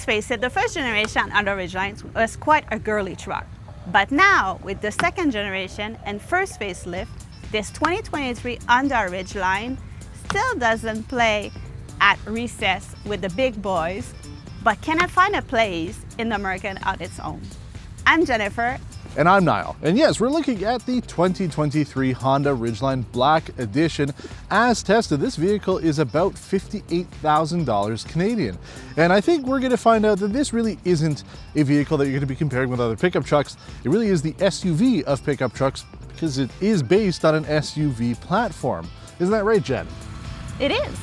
face it, the first generation Honda Ridgeline was quite a girly truck. But now, with the second generation and first facelift, this 2023 Honda Ridgeline still doesn't play at recess with the big boys, but cannot find a place in the market on its own. I'm Jennifer. And I'm Nile. And yes, we're looking at the 2023 Honda Ridgeline Black Edition. As tested, this vehicle is about $58,000 Canadian. And I think we're going to find out that this really isn't a vehicle that you're going to be comparing with other pickup trucks. It really is the SUV of pickup trucks because it is based on an SUV platform. Isn't that right, Jen? It is.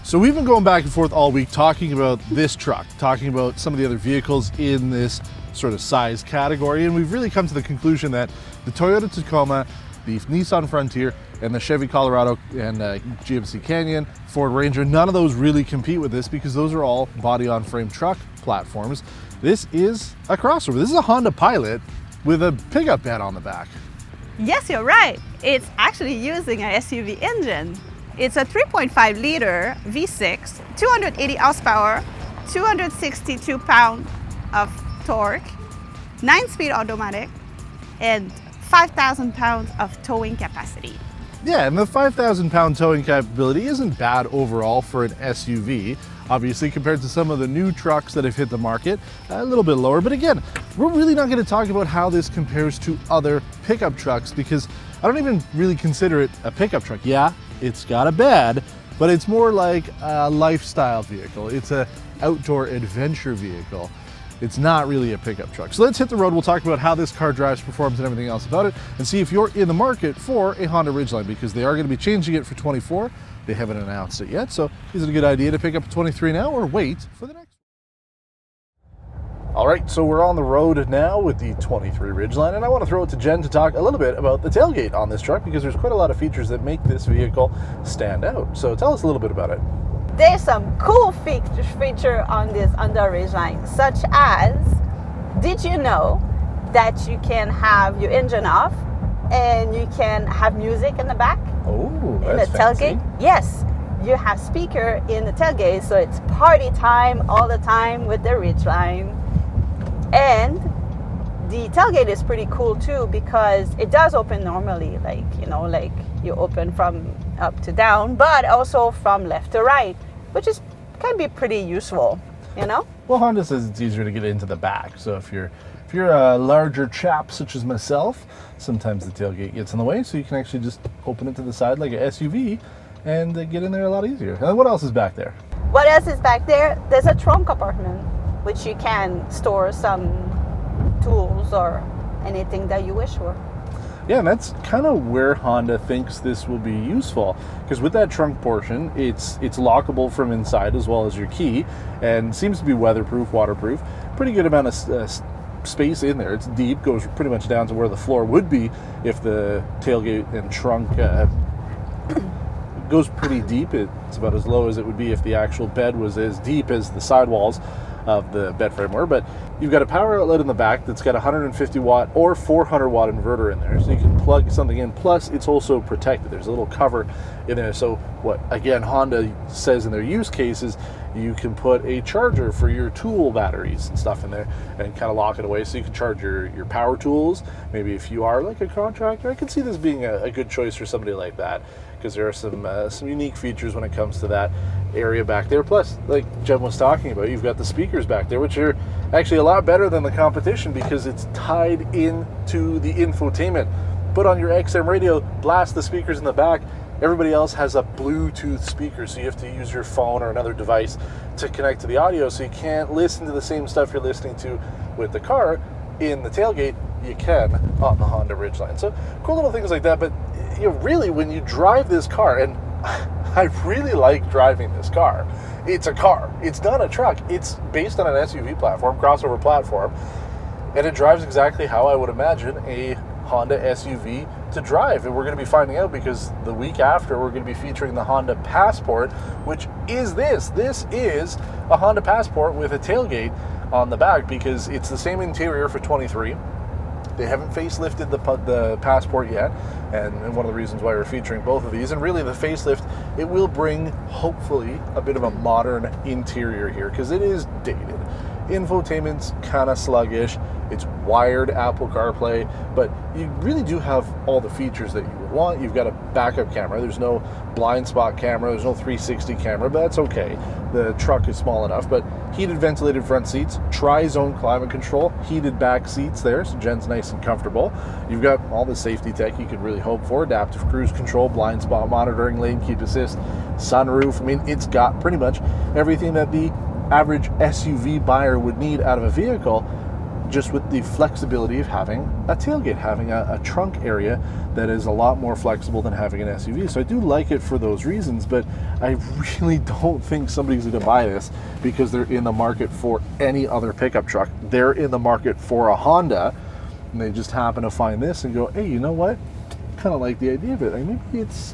So we've been going back and forth all week talking about this truck, talking about some of the other vehicles in this sort of size category, and we've really come to the conclusion that the Toyota Tacoma, the Nissan Frontier, and the Chevy Colorado and GMC Canyon, Ford Ranger, none of those really compete with this because those are all body-on-frame truck platforms. This is a crossover. This is a Honda Pilot with a pickup bed on the back. Yes, you're right. It's actually using an SUV engine. It's a 3.5 liter V6, 280 horsepower, 262 pounds of torque, 9-speed automatic, and 5,000 pounds of towing capacity. Yeah, and the 5,000 pound towing capability isn't bad overall for an SUV. Obviously, compared to some of the new trucks that have hit the market, a little bit lower. But again, we're really not going to talk about how this compares to other pickup trucks because I don't even really consider it a pickup truck. Yeah, it's got a bed, but it's more like a lifestyle vehicle. It's an outdoor adventure vehicle. It's not really a pickup truck. So let's hit the road. We'll talk about how this car drives, performs, and everything else about it, and see if you're in the market for a Honda Ridgeline because they are going to be changing it for 24. They haven't announced it yet. So is it a good idea to pick up a 23 now or wait for the next one? All right, so we're on the road now with the 23 Ridgeline, and I want to throw it to Jen to talk a little bit about the tailgate on this truck because there's quite a lot of features that make this vehicle stand out. So tell us a little bit about it. There's some cool feature on this Honda Ridgeline, such as, did you know that you can have your engine off and you can have music in the back? Oh, in the tailgate? Yes, you have speaker in the tailgate, so it's party time all the time with the Ridgeline. And the tailgate is pretty cool too because it does open normally, like you open from up to down, but also from left to right, which can be pretty useful, you know? Well, Honda says it's easier to get into the back. So if you're a larger chap such as myself, sometimes the tailgate gets in the way, so you can actually just open it to the side like an SUV and get in there a lot easier. And what else is back there? What else is back there? There's a trunk compartment, which you can store some tools or anything that you wish for. Yeah, and that's kind of where Honda thinks this will be useful because with that trunk portion, it's lockable from inside as well as your key and seems to be weatherproof, waterproof. Pretty good amount of space in there. It's deep, goes pretty much down to where the floor would be if the tailgate and trunk goes pretty deep. It's about as low as it would be if the actual bed was as deep as the sidewalls of the bed frame were, but you've got a power outlet in the back that's got a 150 watt or 400 watt inverter in there, so you can plug something in, plus it's also protected. There's a little cover in there, so what again Honda says in their use cases, you can put a charger for your tool batteries and stuff in there and kind of lock it away so you can charge your power tools. Maybe if you are like a contractor, I could see this being a good choice for somebody like that because there are some unique features when it comes to that area back there. Plus, like Jen was talking about, you've got the speakers back there, which are actually a lot better than the competition because it's tied into the infotainment. Put on your XM radio, blast the speakers in the back. Everybody else has a Bluetooth speaker, so you have to use your phone or another device to connect to the audio, so you can't listen to the same stuff you're listening to with the car in the tailgate. You can on the Honda Ridgeline. So cool little things like that, but really when you drive this car, and I really like driving this car. It's a car. It's not a truck. It's based on an SUV platform, crossover platform, and it drives exactly how I would imagine a Honda SUV to drive. And we're going to be finding out because the week after we're going to be featuring the Honda Passport, which is this. This is a Honda Passport with a tailgate on the back because it's the same interior for 23. They haven't facelifted the Passport yet, and one of the reasons why we're featuring both of these. And really, the facelift, it will bring, hopefully, a bit of a modern interior here, because it is dated. Infotainment's kind of sluggish. It's wired Apple CarPlay, but you really do have all the features that you would want. You've got a backup camera. There's no blind spot camera. There's no 360 camera, but that's okay. The truck is small enough, but heated ventilated front seats, tri-zone climate control, heated back seats there, so Jen's nice and comfortable. You've got all the safety tech you could really hope for. Adaptive cruise control, blind spot monitoring, lane keep assist, sunroof. I mean, it's got pretty much everything that the average SUV buyer would need out of a vehicle, just with the flexibility of having a tailgate, having a trunk area that is a lot more flexible than having an SUV. So I do like it for those reasons, but I really don't think somebody's going to buy this because they're in the market for any other pickup truck. They're in the market for a Honda, and they just happen to find this and go, hey, you know what? Kind of like the idea of it. Like, maybe it's,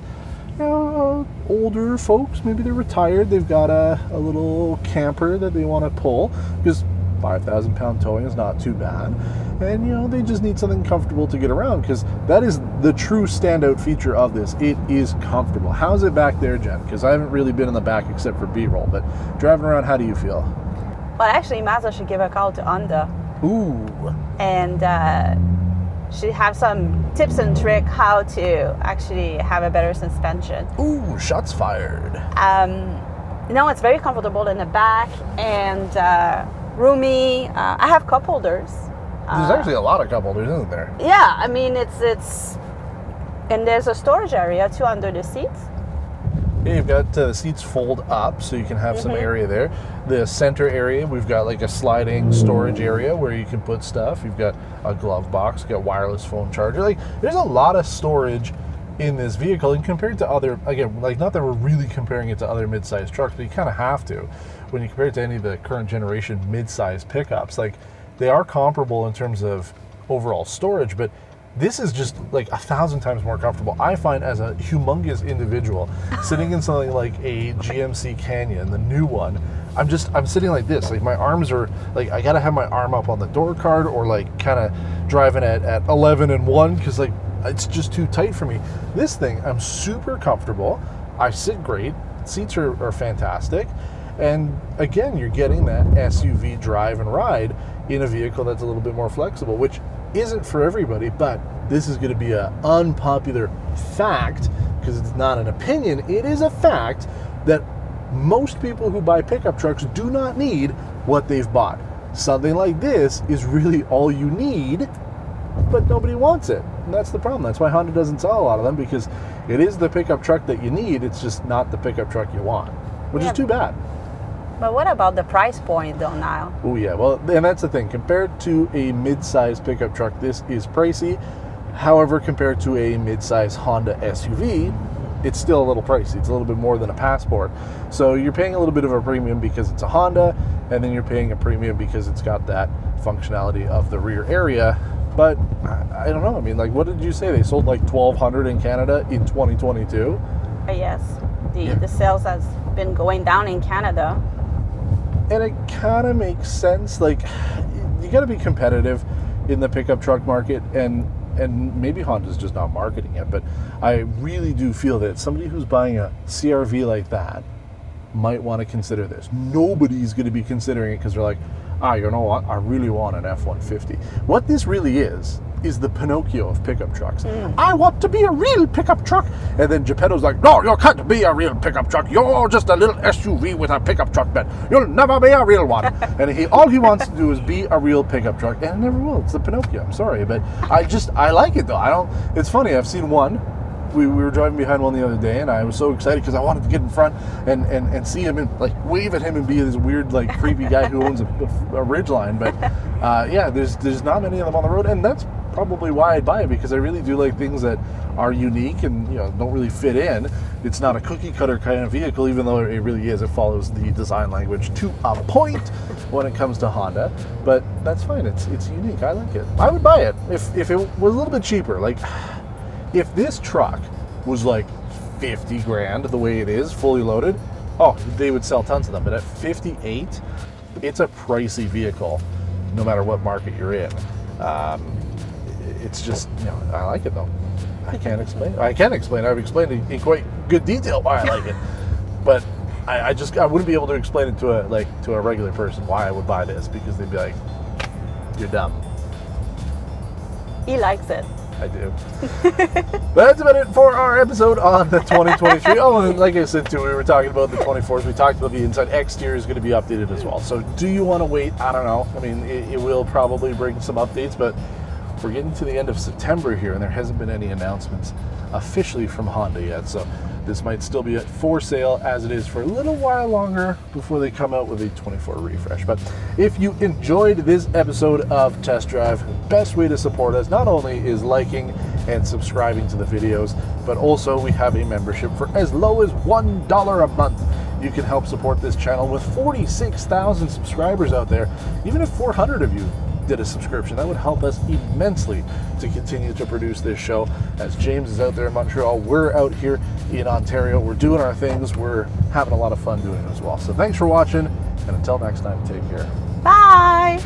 you know, older folks, maybe they're retired, they've got a little camper that they want to pull, because 5,000 pound towing is not too bad, and you know, they just need something comfortable to get around, because that is the true standout feature of this. It is comfortable. How's it back there, Jen? Because I haven't really been in the back except for B-roll, but driving around, how do you feel? Well, actually, Mazda should give a call to Honda. Ooh. And she have some tips and trick how to actually have a better suspension. Ooh, shots fired. No, it's very comfortable in the back, and roomy. I have cup holders. There's actually a lot of cup holders, isn't there? Yeah, I mean, it's and there's a storage area too under the seats. Yeah, you've got the seats fold up, so you can have some area there. The center area, we've got like a sliding storage area where you can put stuff. You've got a glove box, you've got wireless phone charger. Like, there's a lot of storage in this vehicle, and compared to other, again, like, not that we're really comparing it to other mid-sized trucks, but you kind of have to when you compare it to any of the current generation mid-sized pickups. Like, they are comparable in terms of overall storage, but this is just like 1,000 times more comfortable. I find, as a humongous individual, sitting in something like a GMC Canyon, the new one, I'm sitting like this. Like, my arms are like, I gotta have my arm up on the door card, or like kind of driving at 11 and 1, because like it's just too tight for me. This thing, I'm super comfortable. I sit great. Seats are fantastic. And again, you're getting that SUV drive and ride in a vehicle that's a little bit more flexible, which isn't for everybody, but this is going to be an unpopular fact, because it's not an opinion, it is a fact that most people who buy pickup trucks do not need what they've bought. Something like this is really all you need, but nobody wants it. And that's the problem. That's why Honda doesn't sell a lot of them, because it is the pickup truck that you need, it's just not the pickup truck you want, which is too bad. But what about the price point, though, Nile? Oh yeah, well, and that's the thing. Compared to a mid-size pickup truck, this is pricey. However, compared to a mid-size Honda SUV, it's still a little pricey. It's a little bit more than a Passport. So you're paying a little bit of a premium because it's a Honda, and then you're paying a premium because it's got that functionality of the rear area. But I don't know. I mean, like, what did you say? They sold like 1,200 in Canada in 2022? Yes. The sales has been going down in Canada. And it kind of makes sense. Like, you got to be competitive in the pickup truck market, and maybe Honda's just not marketing it, but I really do feel that somebody who's buying a CR-V like that might want to consider this. Nobody's going to be considering it because they're like, you know what, I really want an F-150. What this really is the Pinocchio of pickup trucks. I want to be a real pickup truck. And then Geppetto's like, no, you can't be a real pickup truck. You're just a little SUV with a pickup truck bed. You'll never be a real one. And all he wants to do is be a real pickup truck, and it never will. It's the Pinocchio. I'm sorry, but I like it though. It's funny, I've seen one. We were driving behind one the other day, and I was so excited because I wanted to get in front and see him and like wave at him and be this weird, like, creepy guy who owns a Ridgeline. But yeah, there's not many of them on the road, and that's probably why I'd buy it, because I really do like things that are unique and, you know, don't really fit in. It's not a cookie cutter kind of vehicle, even though it really is. It follows the design language to a point when it comes to Honda, but that's fine. It's unique. I like it. I would buy it if it was a little bit cheaper. Like, if this truck was like 50 grand the way it is, fully loaded, they would sell tons of them. But at 58, it's a pricey vehicle, no matter what market you're in. it's just, I like it though. I can't explain. I can explain. I've explained it in quite good detail why I like it, but I wouldn't be able to explain it to a regular person why I would buy this, because they'd be like, "You're dumb." He likes it. I do. But that's about it for our episode on the 2023. Oh, and like I said too, we were talking about the 24s. We talked about the inside. Exterior is going to be updated as well. So do you want to wait? I don't know. I mean, it will probably bring some updates, but we're getting to the end of September here, and there hasn't been any announcements officially from Honda yet. So this might still be for sale as it is for a little while longer before they come out with a 24 refresh. But if you enjoyed this episode of Test Drive, the best way to support us not only is liking and subscribing to the videos, but also we have a membership for as low as $1 a month. You can help support this channel with 46,000 subscribers out there. Even if 400 of you did a subscription, that would help us immensely to continue to produce this show. As James is out there in Montreal, we're out here in Ontario. We're doing our things. We're having a lot of fun doing it as well. So thanks for watching, and until next time, take care. Bye.